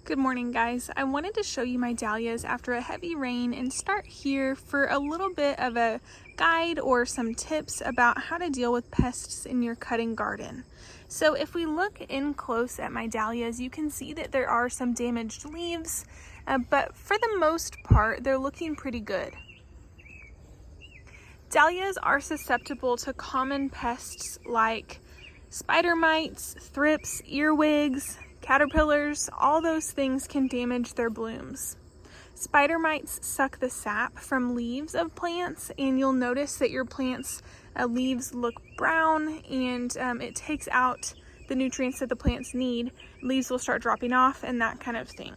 Good morning, guys. I wanted to show you my dahlias after a heavy rain and start here for a little bit of a guide or some tips about how to deal with pests in your cutting garden. So if we look in close at my dahlias, you can see that there are some damaged leaves, but for the most part, they're looking pretty good. Dahlias are susceptible to common pests like spider mites, thrips, earwigs, caterpillars. All those things can damage their blooms. Spider mites suck the sap from leaves of plants, and you'll notice that your plants' leaves look brown, and it takes out the nutrients that the plants need. Leaves will start dropping off and that kind of thing.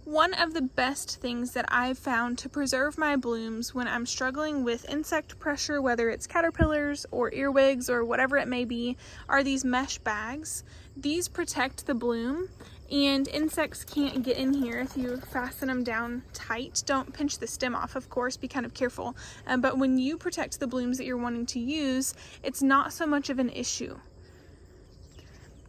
One of the best things that I've found to preserve my blooms when I'm struggling with insect pressure, whether it's caterpillars or earwigs or whatever it may be, are these mesh bags. These protect the bloom and insects can't get in here if you fasten them down tight. Don't pinch the stem off, of course, be kind of careful. But when you protect the blooms that you're wanting to use, it's not so much of an issue.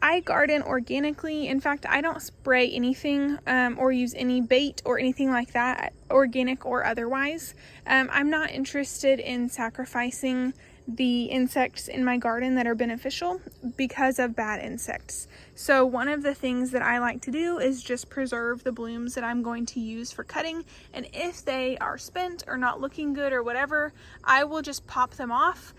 I garden organically. In fact, I don't spray anything or use any bait or anything like that, organic or otherwise. I'm not interested in sacrificing the insects in my garden that are beneficial because of bad insects. So one of the things that I like to do is just preserve the blooms that I'm going to use for cutting, and if they are spent or not looking good or whatever, I will just pop them off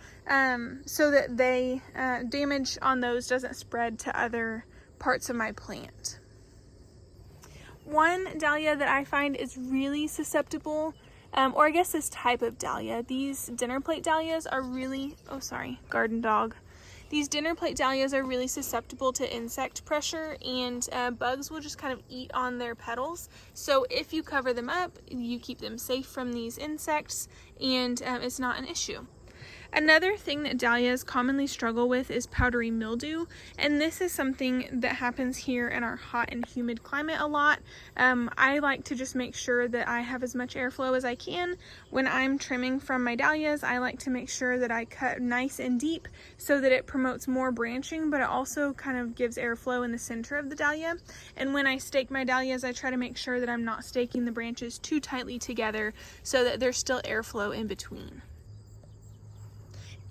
so that they damage on those doesn't spread to other parts of my plant. One dahlia that I find is really susceptible, or I guess this type of dahlia, these dinner plate dahlias are really, garden dog. These dinner plate dahlias are really susceptible to insect pressure, and bugs will just kind of eat on their petals. So if you cover them up, you keep them safe from these insects, and it's not an issue. Another thing that dahlias commonly struggle with is powdery mildew, and this is something that happens here in our hot and humid climate a lot. I like to just make sure that I have as much airflow as I can. When I'm trimming from my dahlias, I like to make sure that I cut nice and deep so that it promotes more branching, but it also kind of gives airflow in the center of the dahlia. And when I stake my dahlias, I try to make sure that I'm not staking the branches too tightly together so that there's still airflow in between.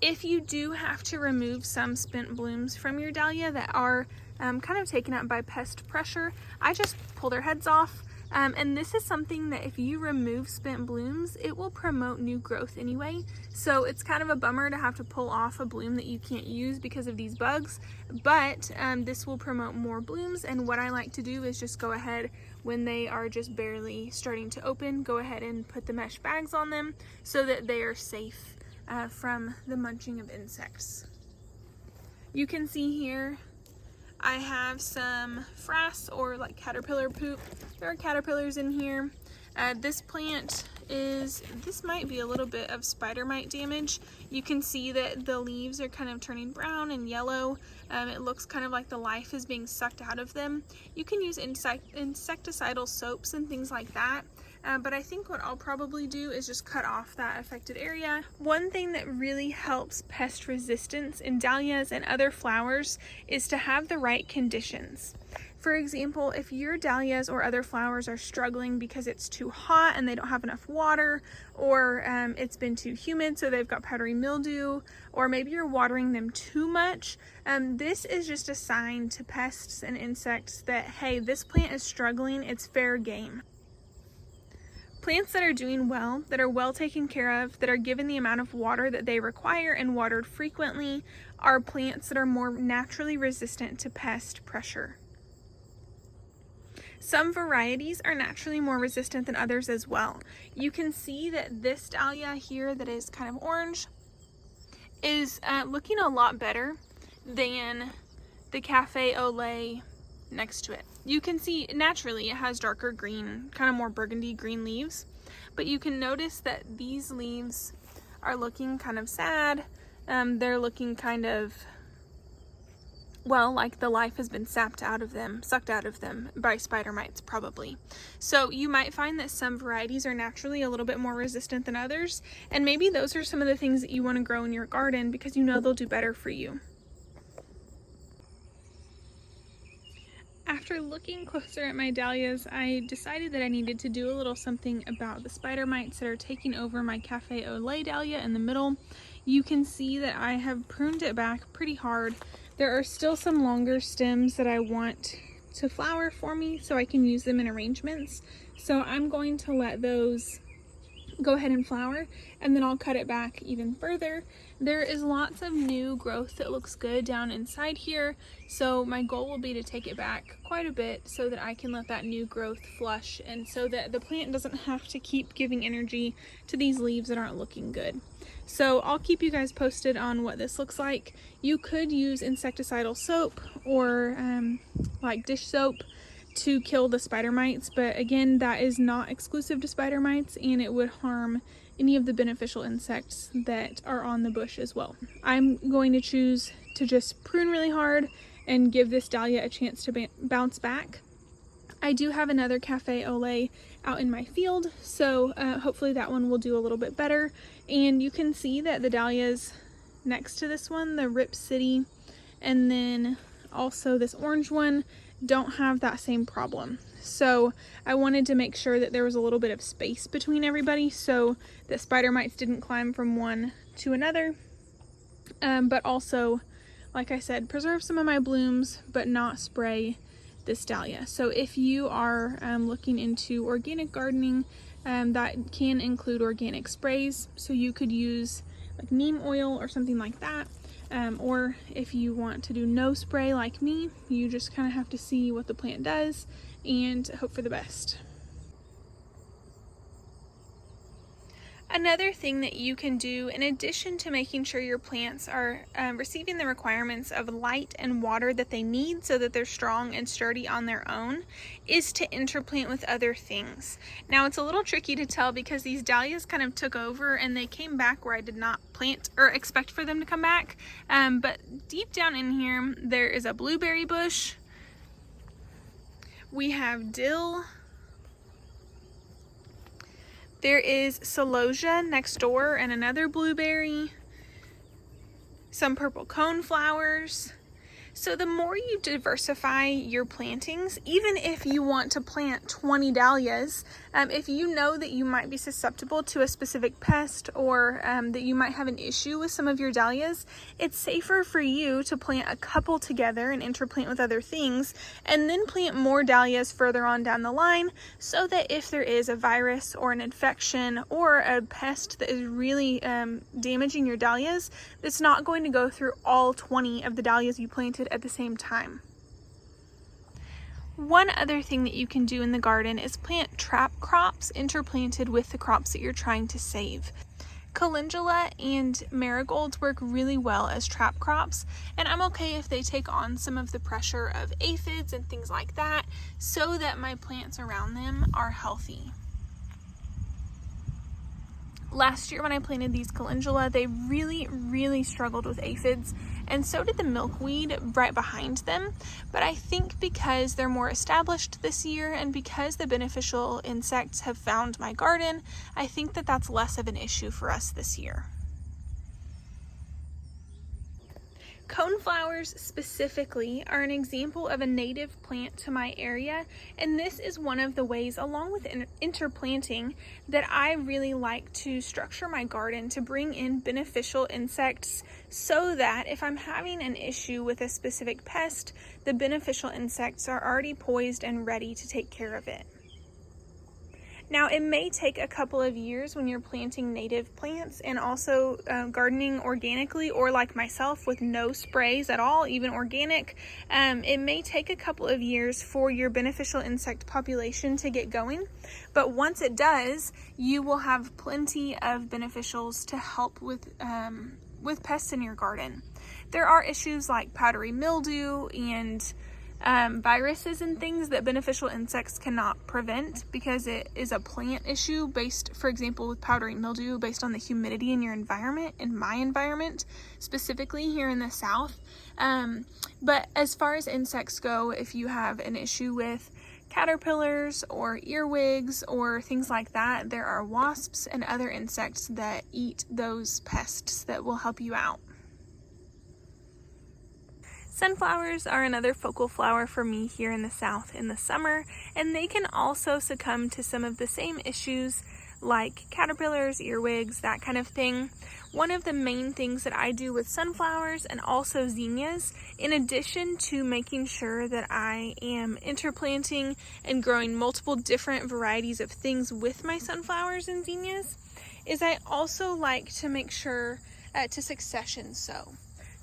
If you do have to remove some spent blooms from your dahlia that are kind of taken up by pest pressure, I just pull their heads off. And this is something that if you remove spent blooms, it will promote new growth anyway. So it's kind of a bummer to have to pull off a bloom that you can't use because of these bugs, but this will promote more blooms. And what I like to do is just go ahead when they are just barely starting to open, go ahead and put the mesh bags on them so that they are safe from the munching of insects. You can see here I have some frass or like caterpillar poop. There are caterpillars in here. This plant this might be a little bit of spider mite damage. You can see that the leaves are kind of turning brown and yellow. It looks kind of like the life is being sucked out of them. You can use insecticidal soaps and things like that. But I think what I'll probably do is just cut off that affected area. One thing that really helps pest resistance in dahlias and other flowers is to have the right conditions. For example, if your dahlias or other flowers are struggling because it's too hot and they don't have enough water, or it's been too humid so they've got powdery mildew, or maybe you're watering them too much, this is just a sign to pests and insects that, hey, this plant is struggling, it's fair game. Plants that are doing well, that are well taken care of, that are given the amount of water that they require and watered frequently, are plants that are more naturally resistant to pest pressure. Some varieties are naturally more resistant than others as well. You can see that this dahlia here that is kind of orange is looking a lot better than the Cafe au lait next to it. You can see naturally it has darker green, kind of more burgundy green leaves, but you can notice that these leaves are looking kind of sad. They're looking kind of, well, like the life has been sucked out of them by spider mites probably. So you might find that some varieties are naturally a little bit more resistant than others, and maybe those are some of the things that you want to grow in your garden because you know they'll do better for you. After looking closer at my dahlias, I decided that I needed to do a little something about the spider mites that are taking over my Cafe au lait dahlia in the middle. You can see that I have pruned it back pretty hard. There are still some longer stems that I want to flower for me so I can use them in arrangements. So I'm going to let those go ahead and flower, and then I'll cut it back even further. There is lots of new growth that looks good down inside here, so my goal will be to take it back quite a bit so that I can let that new growth flush, and so that the plant doesn't have to keep giving energy to these leaves that aren't looking good. So I'll keep you guys posted on what this looks like. You could use insecticidal soap or like dish soap to kill the spider mites, but again, that is not exclusive to spider mites, and it would harm any of the beneficial insects that are on the bush as well. I'm going to choose to just prune really hard and give this dahlia a chance to bounce back. I do have another Cafe au lait out in my field, so hopefully that one will do a little bit better. And you can see that the dahlias next to this one, the Rip City, and then also this orange one, don't have that same problem. So I wanted to make sure that there was a little bit of space between everybody so that spider mites didn't climb from one to another, but also, like I said, preserve some of my blooms but not spray this dahlia. So if you are looking into organic gardening, that can include organic sprays, so you could use like neem oil or something like that. Or if you want to do no spray like me, you just kind of have to see what the plant does and hope for the best. Another thing that you can do, in addition to making sure your plants are receiving the requirements of light and water that they need so that they're strong and sturdy on their own, is to interplant with other things. Now it's a little tricky to tell because these dahlias kind of took over and they came back where I did not plant or expect for them to come back. But deep down in here, there is a blueberry bush. We have dill. There is celosia next door and another blueberry, some purple cone flowers. So the more you diversify your plantings, even if you want to plant 20 dahlias, if you know that you might be susceptible to a specific pest or that you might have an issue with some of your dahlias, it's safer for you to plant a couple together and interplant with other things, and then plant more dahlias further on down the line, so that if there is a virus or an infection or a pest that is really damaging your dahlias, it's not going to go through all 20 of the dahlias you planted at the same time. One other thing that you can do in the garden is plant trap crops interplanted with the crops that you're trying to save. Calendula and marigolds work really well as trap crops, and I'm okay if they take on some of the pressure of aphids and things like that so that my plants around them are healthy. Last year when I planted these calendula, they really struggled with aphids, and so did the milkweed right behind them. But I think because they're more established this year and because the beneficial insects have found my garden, I think that that's less of an issue for us this year. Coneflowers specifically are an example of a native plant to my area, and this is one of the ways, along with interplanting, that I really like to structure my garden to bring in beneficial insects so that if I'm having an issue with a specific pest, the beneficial insects are already poised and ready to take care of it. Now, it may take a couple of years when you're planting native plants and also gardening organically, or like myself with no sprays at all, even organic. It may take a couple of years for your beneficial insect population to get going, but once it does, you will have plenty of beneficials to help with pests in your garden. There are issues like powdery mildew and viruses and things that beneficial insects cannot prevent because it is a plant issue based, for example, with powdery mildew, based on the humidity in your environment, in my environment, specifically here in the South. But as far as insects go, if you have an issue with caterpillars or earwigs or things like that, there are wasps and other insects that eat those pests that will help you out. Sunflowers are another focal flower for me here in the South in the summer, and they can also succumb to some of the same issues like caterpillars, earwigs, that kind of thing. One of the main things that I do with sunflowers and also zinnias, in addition to making sure that I am interplanting and growing multiple different varieties of things with my sunflowers and zinnias, is I also like to make sure to succession sow.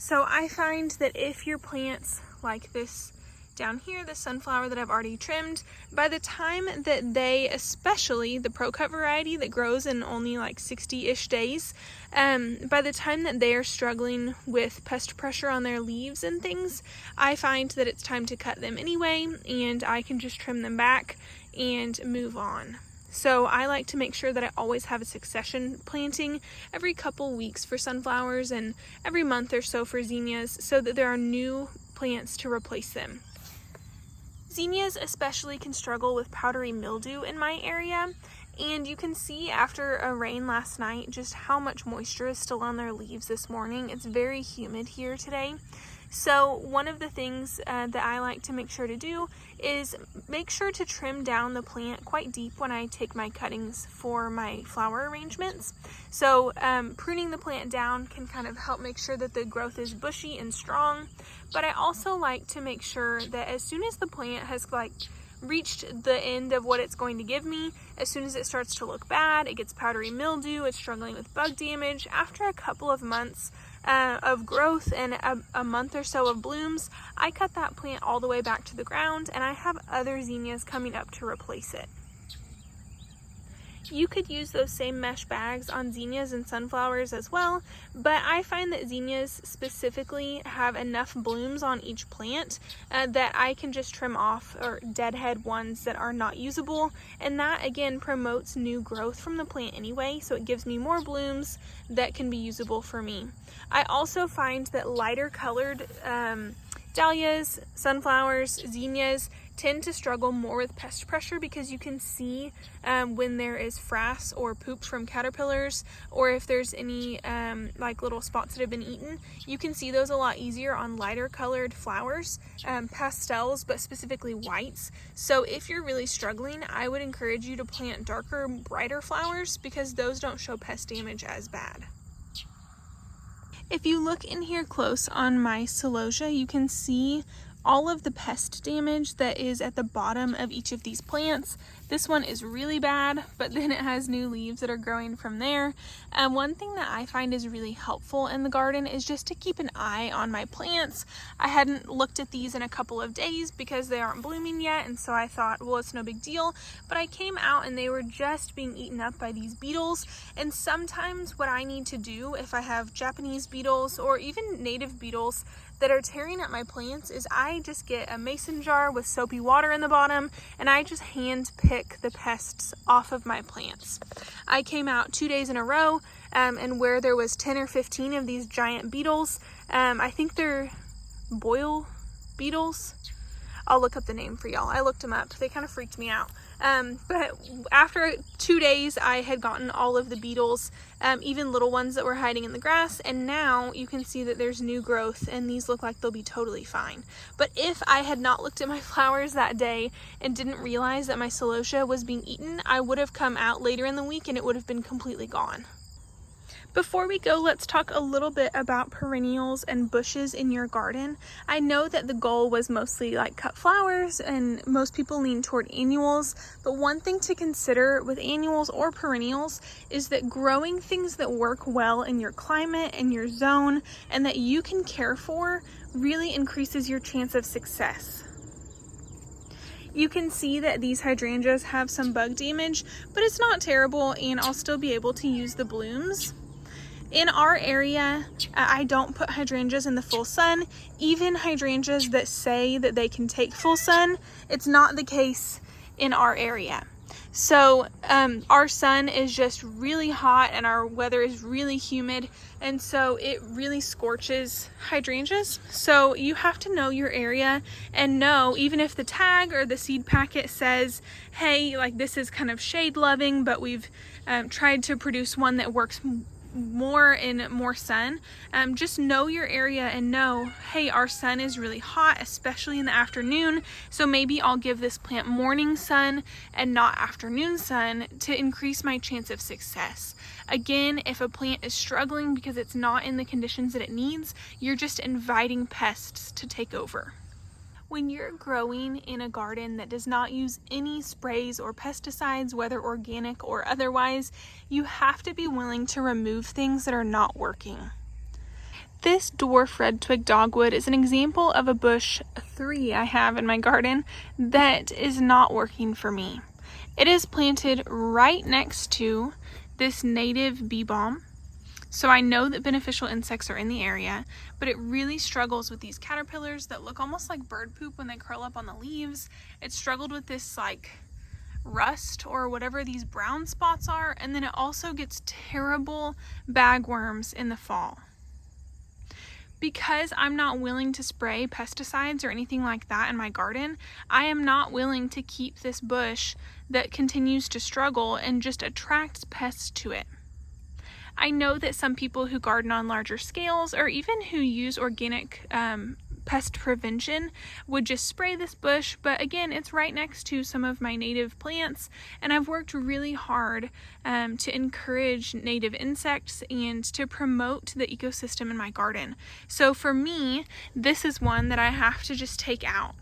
So I find that if your plants like this down here, the sunflower that I've already trimmed, by the time that they, especially the Pro Cut variety that grows in only like 60-ish days, by the time that they are struggling with pest pressure on their leaves and things, I find that it's time to cut them anyway, and I can just trim them back and move on. So I like to make sure that I always have a succession planting every couple weeks for sunflowers and every month or so for zinnias, so that there are new plants to replace them. Zinnias especially can struggle with powdery mildew in my area, and you can see after a rain last night just how much moisture is still on their leaves this morning. It's very humid here today. So one of the things that I like to make sure to do is make sure to trim down the plant quite deep when I take my cuttings for my flower arrangements. So pruning the plant down can kind of help make sure that the growth is bushy and strong. But I also like to make sure that as soon as the plant has reached the end of what it's going to give me, as soon as it starts to look bad, it gets powdery mildew, it's struggling with bug damage, after a couple of months of growth and a month or so of blooms, I cut that plant all the way back to the ground, and I have other zinnias coming up to replace it. You could use those same mesh bags on zinnias and sunflowers as well, but I find that zinnias specifically have enough blooms on each plant that I can just trim off or deadhead ones that are not usable, and that again promotes new growth from the plant anyway, so it gives me more blooms that can be usable for me. I also find that lighter colored dahlias, sunflowers, zinnias tend to struggle more with pest pressure because you can see when there is frass or poop from caterpillars, or if there's any like little spots that have been eaten, you can see those a lot easier on lighter colored flowers, pastels, but specifically whites. So if you're really struggling, I would encourage you to plant darker, brighter flowers because those don't show pest damage as bad. If you look in here close on my celosia, you can see all of the pest damage that is at the bottom of each of these plants. This one is really bad, but then it has new leaves that are growing from there. One thing that I find is really helpful in the garden is just to keep an eye on my plants. I hadn't looked at these in a couple of days because they aren't blooming yet, and so I thought, well, it's no big deal. But I came out and they were just being eaten up by these beetles. And sometimes what I need to do if I have Japanese beetles or even native beetles that are tearing at my plants is I just get a mason jar with soapy water in the bottom, and I just hand pick the pests off of my plants. I came out 2 days in a row and where there was 10 or 15 of these giant beetles, I think they're boil beetles. I'll look up the name for y'all. I looked them up. They kind of freaked me out. But after 2 days, I had gotten all of the beetles, even little ones that were hiding in the grass, and now you can see that there's new growth, and these look like they'll be totally fine. But if I had not looked at my flowers that day and didn't realize that my celosia was being eaten, I would have come out later in the week and it would have been completely gone. Before we go, let's talk a little bit about perennials and bushes in your garden. I know that the goal was mostly like cut flowers and most people lean toward annuals, but one thing to consider with annuals or perennials is that growing things that work well in your climate and your zone and that you can care for really increases your chance of success. You can see that these hydrangeas have some bug damage, but it's not terrible and I'll still be able to use the blooms. In our area, I don't put hydrangeas in the full sun. Even hydrangeas that say that they can take full sun, it's not the case in our area. So our sun is just really hot and our weather is really humid, and so it really scorches hydrangeas. So you have to know your area and know, even if the tag or the seed packet says, hey, like this is kind of shade loving, but we've tried to produce one that works more and more sun, just know your area and know, hey, our sun is really hot, especially in the afternoon, so maybe I'll give this plant morning sun and not afternoon sun to increase my chance of success. Again, if a plant is struggling because it's not in the conditions that it needs, you're just inviting pests to take over. When you're growing in a garden that does not use any sprays or pesticides, whether organic or otherwise, you have to be willing to remove things that are not working. This dwarf red twig dogwood is an example of a bush 3 I have in my garden that is not working for me. It is planted right next to this native bee balm. So I know that beneficial insects are in the area, but it really struggles with these caterpillars that look almost like bird poop when they curl up on the leaves. It struggled with this like rust or whatever these brown spots are, and then it also gets terrible bagworms in the fall. Because I'm not willing to spray pesticides or anything like that in my garden, I am not willing to keep this bush that continues to struggle and just attracts pests to it. I know that some people who garden on larger scales or even who use organic pest prevention would just spray this bush, but again, it's right next to some of my native plants, and I've worked really hard to encourage native insects and to promote the ecosystem in my garden. So for me, this is one that I have to just take out.